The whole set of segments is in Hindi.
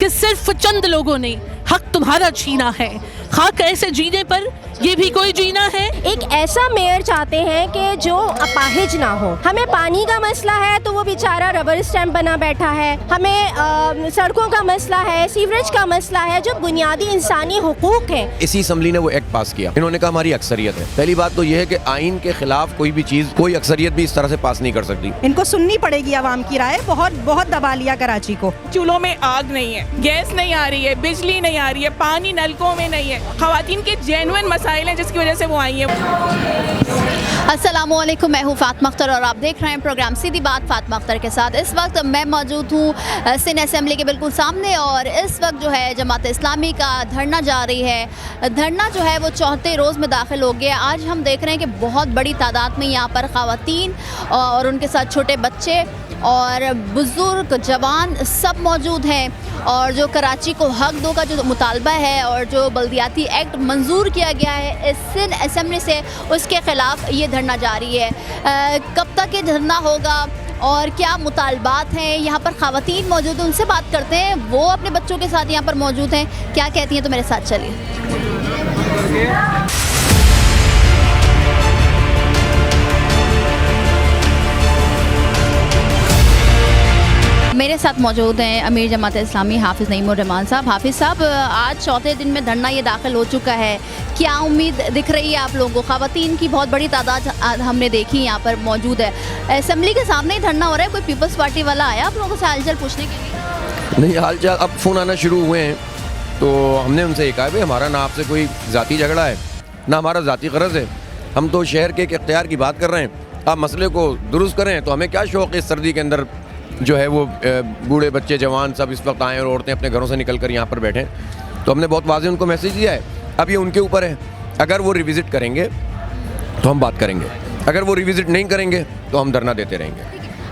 कि सिर्फ चंद लोगों ने हक तुम्हारा छीना है। हक ऐसे जीने पर ये भी कोई जीना है। एक ऐसा मेयर चाहते हैं कि जो अपाहिज ना हो। हमें पानी का मसला है तो वो बेचारा रबर स्टैम्प बना बैठा है। हमें सड़कों का मसला है, सीवरेज का मसला है, जो बुनियादी इंसानी हुकूक है। इसी असम्बली ने वो एक्ट पास किया। इन्होंने कहा हमारी अक्सरियत है। पहली बात तो ये है कि आइन के खिलाफ कोई भी चीज कोई अक्सरियत भी इस तरह से पास नहीं कर सकती। इनको सुननी पड़ेगी आवाम की राय। बहुत बहुत दबा लिया कराची को। चूल्हों में आग नहीं है, गैस नहीं आ रही है, बिजली नहीं आ रही है, पानी नलकों में नहीं है। खवातीन के जेन्युइन मसाइल हैं जिसकी वजह से वो आई हैं। अस्सलामुअलैकुम, मैं हूँ फातिमा अख्तर और आप देख रहे हैं प्रोग्राम सीधी बात फातिमा अख्तर के साथ। इस वक्त मैं मौजूद हूँ सिंध असेंबली के बिल्कुल सामने और इस वक्त जो है जमात इस्लामी का धरना जारी है। धरना जो है वो 4थे रोज़ में दाखिल हो गया। आज हम देख रहे हैं कि बहुत बड़ी तादाद में यहाँ पर ख़वातीन और उनके साथ छोटे बच्चे और बुज़ुर्ग जवान सब मौजूद हैं और जो कराची को हक दो का जो मुतालबा है और जो बल्दियाती एक्ट मंजूर किया गया है इस सिंध असेंबली से, उसके ख़िलाफ़ ये धरना जारी है। कब तक ये धरना होगा और क्या मुतालबात हैं? यहाँ पर ख़वातीन मौजूद हैं, उनसे बात करते हैं। वो अपने बच्चों के साथ यहाँ पर मौजूद हैं, क्या कहती हैं, तो मेरे साथ चलिए। मेरे साथ मौजूद हैं अमीर जमात इस्लामी हाफिज़ नईमुर रहमान साहब। हाफिज़ साहब, आज 4थे दिन में धरना ये दाखिल हो चुका है, क्या उम्मीद दिख रही है आप लोगों को? ख़वातीन की बहुत बड़ी तादाद हमने देखी यहाँ पर मौजूद है। असेंबली के सामने ही धरना हो रहा है। कोई पीपल्स पार्टी वाला आया आप लोगों से हालचाल पूछने के लिए? नहीं, हालचाल अब फ़ोन आना शुरू हुए हैं तो हमने उनसे ये कहा भाई हमारा ना आपसे कोई ज़ाती झगड़ा है ना हमारा ज़ाती ग़रज़ है। हम तो शहर के एक इख्तियार की बात कर रहे हैं। आप मसले को दुरुस्त करें तो हमें क्या शौक़ है इस सर्दी के अंदर जो है वो बूढ़े बच्चे जवान सब इस वक्त आएँ और औरतें अपने घरों से निकल कर यहाँ पर बैठें। तो हमने बहुत वाज़ेह उनको मैसेज दिया है। अब ये उनके ऊपर है, अगर वो रिविज़िट करेंगे तो हम बात करेंगे, अगर वो रिविज़िट नहीं करेंगे तो हम धरना देते रहेंगे।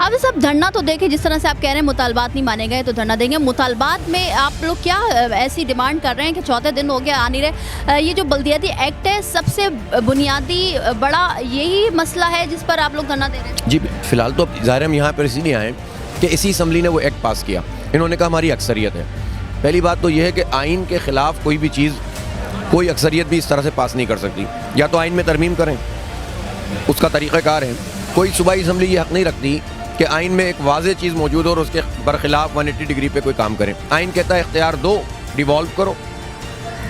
अब सब धरना तो देखें, जिस तरह से आप कह रहे हैं मुतालबात नहीं माने गए तो धरना देंगे। मुतालबात में आप लोग क्या ऐसी डिमांड कर रहे हैं कि 4थे दिन हो गया आ नहीं रहे? ये जो बल्दियाती एक्ट है सबसे बुनियादी बड़ा यही मसला है जिस पर आप लोग धरना दे रहे हैं? जी फ़िलहाल तो ज़ाहिर हम यहाँ पर इसीलिए आए कि इसी असम्बली ने वो एक्ट पास किया। इन्होंने कहा हमारी अक्सरियत है। पहली बात तो ये है कि आइन के ख़िलाफ़ कोई भी चीज़ कोई अक्सरियत भी इस तरह से पास नहीं कर सकती। या तो आइन में तरमीम करें, उसका तरीक़ाकार है। कोई सूबाई असम्बली ये हक़ नहीं रखती कि आइन में एक वाज़ेह चीज़ मौजूद हो और उसके बरखिलाफ़ 180 डिग्री पे कोई काम करें। आइन कहता है इख्तियार दो, डिवॉल्व करो,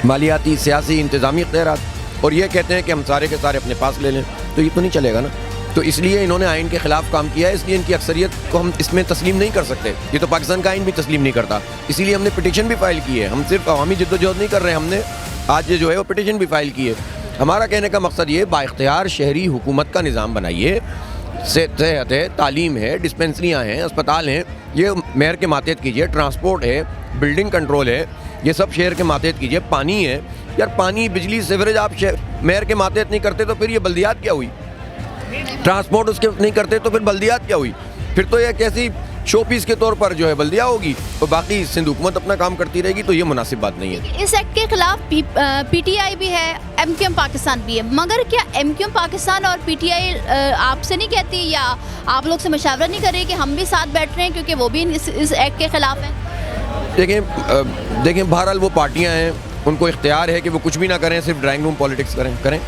मालियाती सियासी इंतज़ामी इख्तियारात, और ये कहते हैं कि हम सारे के सारे अपने पास ले लें, तो ये तो नहीं चलेगा ना। तो इसलिए इन्होंने आइन के ख़िलाफ़ काम किया है। इसलिए इनकी अक्सरियत को हम इसमें तस्लीम नहीं कर सकते। ये तो पाकिस्तान का आइन भी तस्लीम नहीं करता। इसीलिए हमने पिटीशन भी फ़ाइल की है। हम सिर्फ अवामी जद्दोजहद नहीं कर रहे हैं, हमने आज जो है वो पिटीशन भी फ़ाइल की है। हमारा कहने का मकसद ये बाइख्तियार शहरी हुकूमत का निज़ाम बनाइए। सेहत है, तालीम है, डिस्पेंसरियाँ हैं, अस्पताल हैं, ये मेयर के मातहत कीजिए। ट्रांसपोर्ट है, बिल्डिंग कंट्रोल है, ये सब शहर के मातहत कीजिए। पानी है यार, पानी बिजली सीवरेज आप मेयर के मातहत नहीं करते तो फिर ये बल्दियात क्या हुई? ट्रांसपोर्ट उसके नहीं करते तो फिर बल्दियात क्या हुई? फिर तो यह कैसी शोपीस के तौर पर जो है बल्दिया होगी तो बाकी सिंध हुकूमत अपना काम करती रहेगी। तो ये मुनासिब बात नहीं है। इस एक्ट के खिलाफ PTI भी है, MQM पाकिस्तान भी है, मगर क्या MQM पाकिस्तान और PTI आपसे नहीं कहती या आप लोग से मशावरा नहीं कर रही कि हम भी साथ बैठ रहे हैं क्योंकि वो भी इस एक्ट के खिलाफ हैं? देखें बहरहाल वो पार्टियाँ हैं, उनको इख्तियार है कि वो कुछ भी ना करें, सिर्फ ड्राइंग रूम पॉलिटिक्स करें।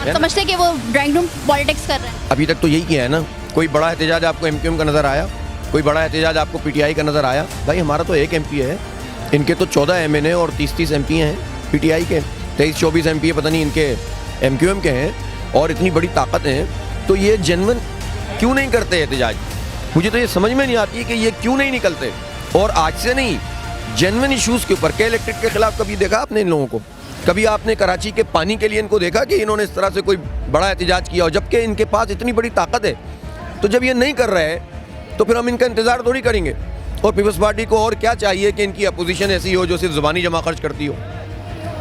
समझते हैं कि वो ड्राइंग रूम पॉलिटिक्स कर रहे हैं। अभी तक तो यही किया है ना। कोई बड़ा एहतजाज आपको MQM का नज़र आया? कोई बड़ा एहतजाज आपको PTI का नज़र आया? भाई हमारा तो एक MP है, इनके तो 14 MNA और 30-30 MP हैं PTI के, 23-24 MP पता नहीं इनके MQM के हैं, और इतनी बड़ी ताकत है। तो ये जेन्युइन क्यों नहीं करते एहतजाज? मुझे तो ये समझ में नहीं आती है कि ये क्यों नहीं निकलते। और आज से नहीं, जेन्युइन इशूज़ के ऊपर। के इलेक्ट्रिक के ख़िलाफ़ कभी देखा आपने इन लोगों को? कभी आपने कराची के पानी के लिए इनको देखा कि इन्होंने इस तरह से कोई बड़ा एहतजाज किया हो, जबकि इनके पास इतनी बड़ी ताकत है? तो जब ये नहीं कर रहे हैं तो फिर हम इनका इंतज़ार थोड़ी करेंगे। और पीपल्स पार्टी को और क्या चाहिए कि इनकी अपोजिशन ऐसी हो जो सिर्फ ज़ुबानी जमा खर्च करती हो?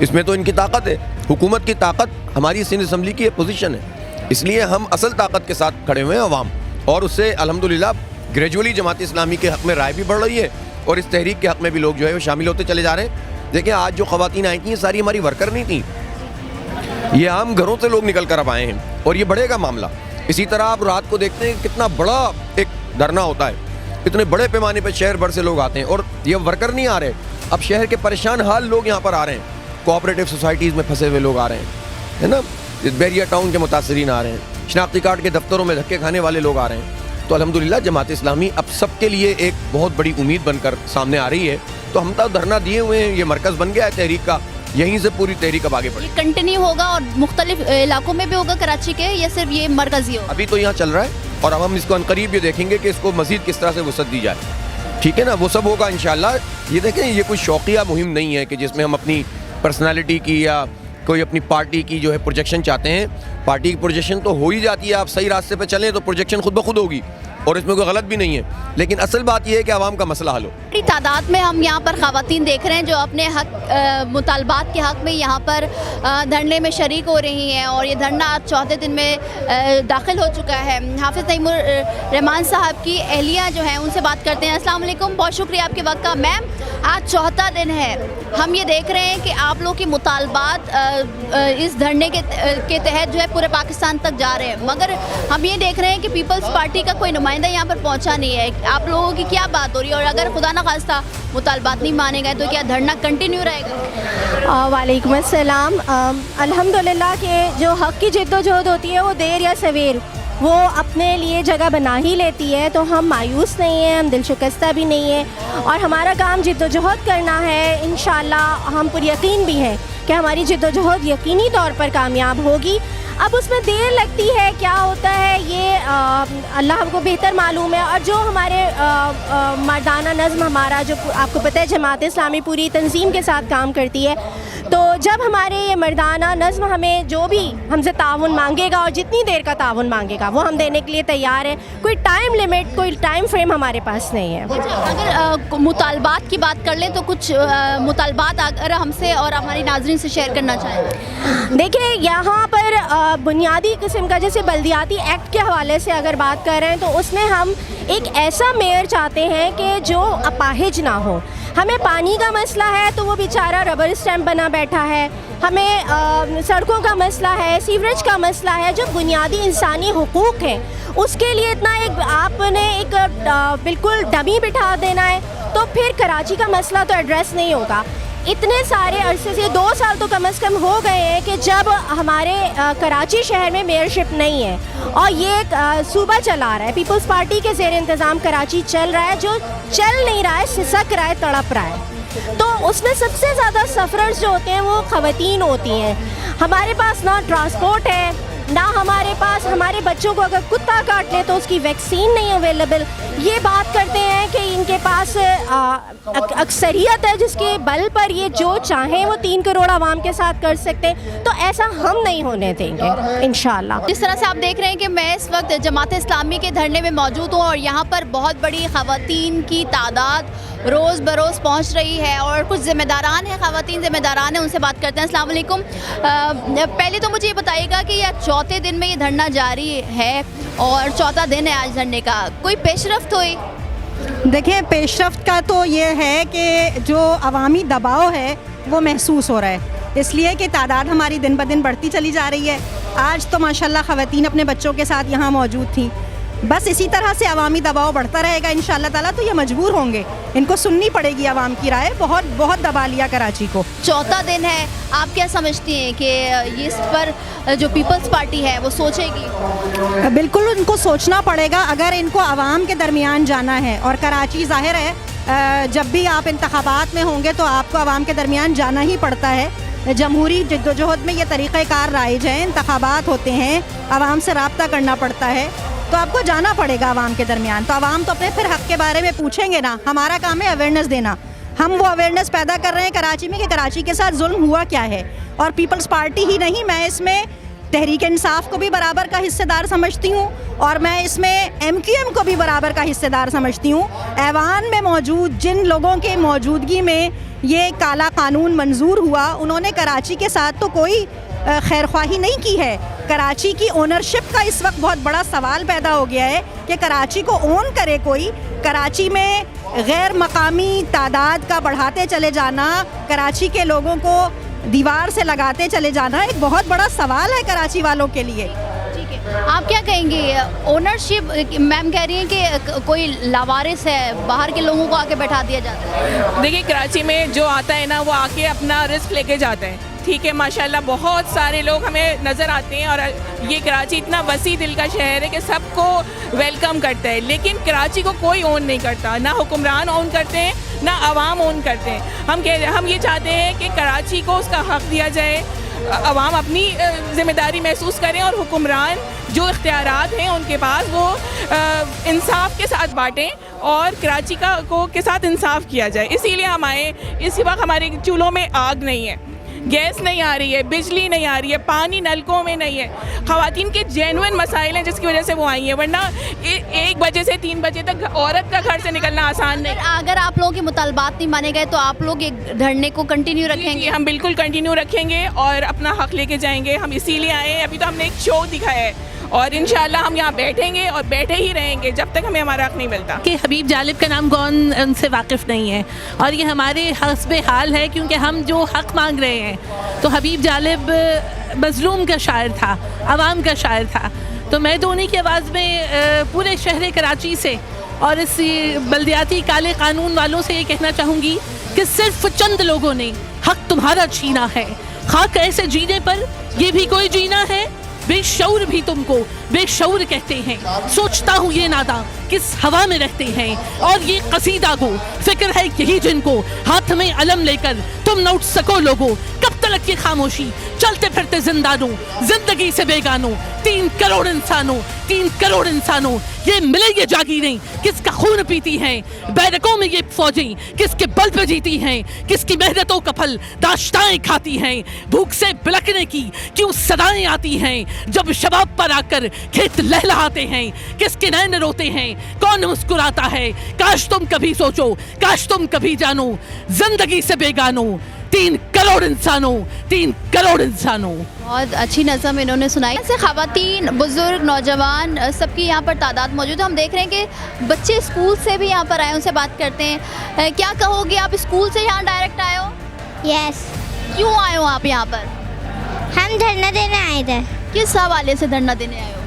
इसमें तो इनकी ताकत है, हुकूमत की ताकत हमारी सिंध असम्बली की अपोजिशन है। इसलिए हम असल ताकत के साथ खड़े हुए हैं अवाम, और उससे अल्हम्दुलिल्लाह ग्रेजुअली जमात इस्लामी के हक़ में राय भी बढ़ रही है और इस तहरीक के हक़ में भी लोग जो है वो शामिल होते चले जा रहे हैं। देखिए आज जो ख़वातीन आई थी ये सारी हमारी वर्कर नहीं थी, ये आम घरों से लोग निकल कर अब आए हैं और ये बढ़ेगा मामला। इसी तरह आप रात को देखते हैं कितना बड़ा एक धरना होता है। इतने बड़े पैमाने पर शहर भर से लोग आते हैं और ये वर्कर नहीं आ रहे, अब शहर के परेशान हाल लोग यहाँ पर आ रहे हैं, कोऑपरेटिव सोसाइटीज़ में फंसे हुए लोग आ रहे हैं, है ना, बैरिया टाउन के मुतासरीन आ रहे हैं, शनाख्ती कार्ड के दफ्तरों में धक्के खाने वाले लोग आ रहे हैं। तो अल्हम्दुलिल्लाह जमात इस्लामी अब सबके लिए एक बहुत बड़ी उम्मीद बनकर सामने आ रही है। तो हम तो धरना दिए हुए हैं, ये मरकज़ बन गया है तहरीक का, यहीं से पूरी तहरीक अब आगे बढ़ी। कंटिन्यू होगा और मुख्तलिफ इलाकों में भी होगा कराची के, या सिर्फ ये मरकजी होगा? अभी तो यहाँ चल रहा है और अब हम इसको अनकरीब ये देखेंगे कि इसको मज़ीद किस तरह से वसअत दी जाए, ठीक है ना, वो सब होगा इंशाअल्लाह। ये देखें, ये कोई शौकिया मुहिम नहीं है कि जिसमें हम अपनी पर्सनालिटी की या कोई अपनी पार्टी की जो है प्रोजेक्शन चाहते हैं। पार्टी की प्रोजेक्शन तो हो ही जाती है, आप सही रास्ते पे चलें तो प्रोजेक्शन खुद ब खुद होगी और इसमें कोई गलत भी नहीं है, लेकिन असल बात यह है कि आवाम का मसला हल हो। बड़ी तादाद में हम यहाँ पर ख़वातीन देख रहे हैं जो अपने हक मुतालबात के हक़ में यहाँ पर धरने में शरीक हो रही हैं और ये धरना आज चौथे दिन में दाखिल हो चुका है। हाफिज़ तैमूर रहमान साहब की अहलिया जो है उनसे बात करते हैं। अस्सलाम वालेकुम, बहुत शुक्रिया आपके वक्त का। मैम, आज चौथा दिन है, हम ये देख रहे हैं कि आप लोग के मुतालबात इस धरने के तहत जो है पूरे पाकिस्तान तक जा रहे हैं, मगर हम ये देख रहे हैं कि पीपल्स पार्टी का कोई नुमाइंदा यहाँ पर पहुँचा नहीं है। आप लोगों की क्या बात हो रही है और अगर खुदा न खास्ता मुतालबात नहीं माने गए तो क्या धरना कंटिन्यू रहेगा? वालेकुम अस्सलाम। अल्हम्दुलिल्लाह के जो हक़ की जिद्दोजहद होती है वो देर या सवेर वो अपने लिए जगह बना ही लेती है। तो हम मायूस नहीं हैं, हम दिल शिकस्ता भी नहीं हैं और हमारा काम जिद्दोजहद करना है। इंशाअल्लाह हम पूरी यकीन भी हैं कि हमारी जिद्दोजहद यकीनी तौर पर कामयाब होगी। अब उसमें देर लगती है, क्या होता है ये अल्लाह हमको बेहतर मालूम है। और जो हमारे मर्दाना नज़्म हमारा जो आपको पता है जमात इस्लामी पूरी तंजीम के साथ काम करती है, तो जब हमारे ये मर्दाना नज़्म हमें जो भी हमसे ताउन मांगेगा और जितनी देर का ताउन मांगेगा वो हम देने के लिए तैयार हैं। कोई टाइम लिमिट, कोई टाइम फ्रेम हमारे पास नहीं है। अगर मुतालबात की बात कर लें तो कुछ मुतालबात अगर हमसे और हमारी नाज़रीन से शेयर करना चाहें। देखिए, यहाँ पर बुनियादी किस्म का जैसे बल्दियाती एक्ट के हवाले से अगर बात कर रहे हैं तो उसमें हम एक ऐसा मेयर चाहते हैं कि जो अपाहिज ना हो। हमें पानी का मसला है तो वो बेचारा रबर स्टैम्प बना बैठा है, हमें सड़कों का मसला है, सीवरेज का मसला है, जो बुनियादी इंसानी हुकूक हैं उसके लिए इतना एक आपने एक बिल्कुल डमी बिठा देना है तो फिर कराची का मसला तो एड्रेस नहीं होगा। इतने सारे अरसे से 2 साल तो कम से कम हो गए हैं कि जब हमारे कराची शहर में मेयरशिप नहीं है और ये सूबा चला रहा है, पीपल्स पार्टी के ज़ेर इंतज़ाम कराची चल रहा है, जो चल नहीं रहा है, सिसक रहा है, तड़प रहा है। तो उसमें सबसे ज़्यादा सफ़रर्स जो होते हैं वो ख़वातीन होती हैं। हमारे पास ना ट्रांसपोर्ट है, ना हमारे पास, हमारे बच्चों को अगर कुत्ता काट ले तो उसकी वैक्सीन नहीं अवेलेबल। ये बात करते हैं कि इनके पास अक्सरियत है जिसके बल पर ये जो चाहें वो 3 करोड़ आवाम के साथ कर सकते हैं, तो ऐसा हम नहीं होने देंगे इंशाअल्लाह। जिस तरह से आप देख रहे हैं कि मैं इस वक्त जमात इस्लामी के धरने में मौजूद हूँ और यहाँ पर बहुत बड़ी ख़वातीन की तादाद रोज़ बरोज़ पहुँच रही है और कुछ ज़िम्मेदारान हैं, ख़वातीन ज़िम्मेदारान हैं, उनसे बात करते हैं। अस्सलाम वालेकुम। पहले तो मुझे ये बताइएगा कि यह चौथे दिन में ये धरना जारी है और चौथा दिन है आज धरने का, कोई पेशरफ्त हुई? देखिए, पेशरफ्त का तो ये है कि जो अवामी दबाव है वो महसूस हो रहा है, इसलिए कि तादाद हमारी दिन ब दिन बढ़ती चली जा रही है। आज तो माशाल्लाह ख़वातीन अपने बच्चों के साथ यहाँ मौजूद थी। बस इसी तरह से अवामी दबाव बढ़ता रहेगा इंशाअल्लाह ताला, तो ये मजबूर होंगे, इनको सुननी पड़ेगी अवाम की राय। बहुत बहुत दबा लिया कराची को। चौथा दिन है, आप क्या समझती हैं कि इस पर जो पीपल्स पार्टी है वो सोचेगी? बिल्कुल उनको सोचना पड़ेगा अगर इनको अवाम के दरमियान जाना है। और कराची ज़ाहिर है जब भी आप इंतखाबात में होंगे तो आपको अवाम के दरमियान जाना ही पड़ता है। जमहूरी जद्दोजहद में ये तरीक़ाकार राइज है, इंतखाबात होते हैं, अवाम से रब्ता करना पड़ता है, तो आपको जाना पड़ेगा अवाम के दरमियान। तो अवाम तो अपने फिर हक़ के बारे में पूछेंगे ना। हमारा काम है अवेयरनेस देना। हम वो अवेयरनेस पैदा कर रहे हैं कराची में कि कराची के साथ जुल्म हुआ क्या है। और पीपल्स पार्टी ही नहीं, मैं इसमें तहरीक इंसाफ को भी बराबर का हिस्सेदार समझती हूँ और मैं इसमें MQM को भी बराबर का हिस्सेदार समझती हूँ। ऐवान में मौजूद जिन लोगों के मौजूदगी में ये काला कानून मंजूर हुआ, उन्होंने कराची के साथ तो कोई खैरख्वाही नहीं की है। कराची की ओनरशिप का इस वक्त बहुत बड़ा सवाल पैदा हो गया है कि कराची को ओन करे कोई। कराची में गैर मकामी तादाद का बढ़ाते चले जाना, कराची के लोगों को दीवार से लगाते चले जाना एक बहुत बड़ा सवाल है कराची वालों के लिए। ठीक है, आप क्या कहेंगे, ओनरशिप मैम कह रही हैं कि कोई लावारिस है, बाहर के लोगों को आके बैठा दिया जाता है। देखिए कराची में जो आता है ना वो आके अपना रिस्क लेके जाता है, ठीक है, माशाल्लाह बहुत सारे लोग हमें नज़र आते हैं और ये कराची इतना वसी दिल का शहर है कि सबको वेलकम करता है, लेकिन कराची को कोई ओन नहीं करता, ना हुक्मरान ओन करते हैं ना आवाम ओन करते हैं। हम ये चाहते हैं कि कराची को उसका हक़ दिया जाए, आवाम अपनी ज़िम्मेदारी महसूस करें और हुक्मरान जो इख्तियारात हैं उनके पास वो इंसाफ के साथ बांटें और कराची के साथ इंसाफ किया जाए। इसीलिए हम आए। इसी वक्त हमारे चूल्हों में आग नहीं है, गैस नहीं आ रही है, बिजली नहीं आ रही है, पानी नलकों में नहीं है। ख़वातीन के जेन्युइन मसाइल हैं जिसकी वजह से वो आई हैं, वरना 1 बजे से 3 बजे तक औरत का घर से निकलना आसान नहीं। अगर आप लोगों के मुतालबात नहीं माने गए तो आप लोग एक धरने को कंटिन्यू रखेंगे? हम बिल्कुल कंटिन्यू रखेंगे और अपना हक़ लेके जाएंगे। हम इसीलिए आए हैं। अभी तो हमने एक शो दिखाया है और इंशाल्लाह हम यहाँ बैठेंगे और बैठे ही रहेंगे जब तक हमें हमारा हक़ नहीं मिलता। कि हबीब जालिब का नाम कौन उनसे वाकिफ़ नहीं है और ये हमारे हस्बे हाल है, क्योंकि हम जो हक़ मांग रहे हैं तो हबीब जालिब मज़लूम का शायर था, आवाम का शायर था। तो मैं तो उन्हीं की आवाज़ में पूरे शहर कराची से और इस बल्दियाती काले कानून वालों से ये कहना चाहूँगी कि सिर्फ चंद लोगों ने हक़ तुम्हारा छीना है। खाक ऐसे जीने पर ये भी कोई जीना है, बेशऊर भी तुमको बेशऊर कहते हैं। सोचता हूँ ये नादा किस हवा में रहते हैं और ये कसीदा को फिक्र है यही जिनको हाथ में अलम लेकर तुम न उठ सको लोगों। कब तलक ये खामोशी चलते फिरते जिंदानों, जिंदगी से बेगानों। 3 करोड़ इंसानों, 3 करोड़ इंसानों ये मिले ये जागीरें किसका खून पीती हैं। बैरकों में ये फौजें किसके बल पे जीती हैं, किसकी मेहनतों का फल दाश्ताएं खाती हैं। भूख से बिलखने की क्यों सदाएं आती हैं जब शबाब पर आकर खेत लहलहाते हैं। किसके नैन रोते हैं, कौन मुस्कुराता है। काश तुम कभी सोचो, काश तुम कभी जानो, जिंदगी से बेगानो। 3 करोड़ इंसानों, 3 करोड़ इंसानों। बहुत अच्छी नज़म इन्होंने सुनाई। ऐसे ख़वातीन, बुज़ुर्ग, नौजवान सबकी यहाँ पर तादाद मौजूद है। हम देख रहे हैं कि बच्चे स्कूल से भी यहाँ पर आए, उनसे बात करते हैं। क्या कहोगे, आप स्कूल से यहाँ डायरेक्ट आए हो? यस। क्यों आए हो आप यहाँ पर? हम धरना देने आए थे। किस हवाले से धरना देने आए हो?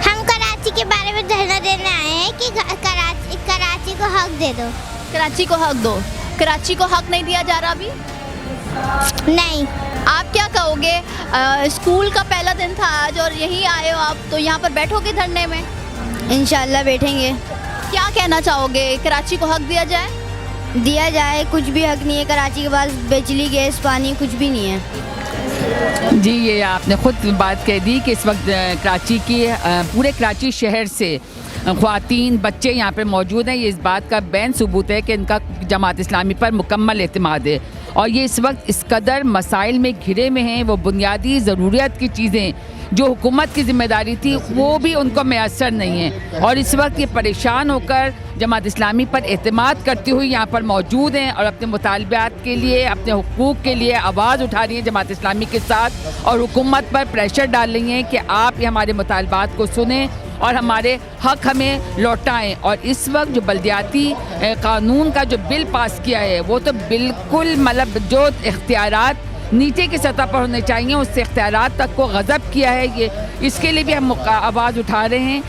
हम कराची के बारे में धरना देने आए हैं कि कराची को हक दे दो। कराची को हक दो। कराची को हक नहीं दिया जा रहा अभी? नहीं। आप क्या कहोगे, स्कूल का पहला दिन था आज और यहीं आए हो आप, तो यहाँ पर बैठोगे धरने में? इंशाल्लाह बैठेंगे। क्या कहना चाहोगे, कराची को हक दिया जाए? दिया जाए, कुछ भी हक नहीं है कराची के पास। बिजली, गैस, पानी कुछ भी नहीं है। जी, ये आपने ख़ुद बात कह दी कि इस वक्त कराची की पूरे कराची शहर से ख़वातीन, बच्चे यहाँ पे मौजूद हैं। ये इस बात का बैन सबूत है कि इनका जमात इस्लामी पर मुकम्मल एतमाद है और ये इस वक्त इस कदर मसाइल में घिरे में हैं। वो बुनियादी ज़रूरियत की चीज़ें जो हुकूमत की ज़िम्मेदारी थी वो भी उनको मैसर नहीं है और इस वक्त ये परेशान होकर जमात इस्लामी पर एतमाद करती हुई यहाँ पर मौजूद हैं और अपने मुतालबात के लिए, अपने हुकूक़ के लिए आवाज़ उठा रही हैं जमात इस्लामी के साथ और हुकूमत पर प्रेशर डाल रही हैं कि आप ये हमारे मुतालबात को सुनें और हमारे हक़ हमें लौटाएं। और इस वक्त जो बल्दियाती कानून का जो बिल पास किया है वो तो बिल्कुल मतलब जो इख्तियारात नीचे की सतह पर होने चाहिए उससे इख्तियारात तक को गज़ब किया है। ये इसके लिए भी हम आवाज़ उठा रहे हैं।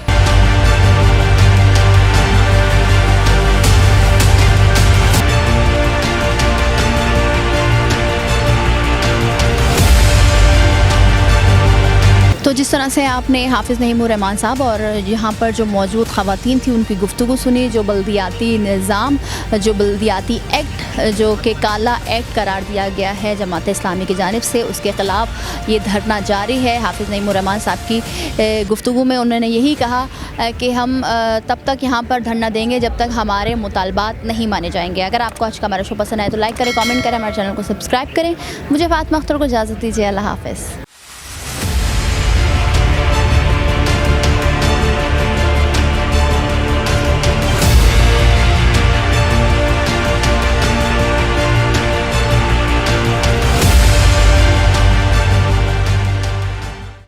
तो जिस तरह से आपने हाफिज़ नईमुर रहमान साहब और यहाँ पर जो मौजूद ख़वातीन थी उनकी गुफ्तगू सुनी, जो बल्दियाती निज़ाम, जो बल्दियाती एक्ट जो कि काला एक्ट करार दिया गया है जमात इस्लामी की जानिब से, उसके ख़िलाफ़ ये धरना जारी है। हाफिज़ नईमुर रहमान साहब की गुफ्तगू में उन्होंने यही कहा कि हम तब तक यहाँ पर धरना देंगे जब तक हमारे मुतालबात नहीं माने जाएंगे। अगर आपको आज का हमारा शो पसंद आए तो लाइक करें, कमेंट करें, हमारे चैनल को सब्सक्राइब करें। मुझे फातिमा अख्तर को इजाज़त दीजिए। अल्लाह हाफ़िज़।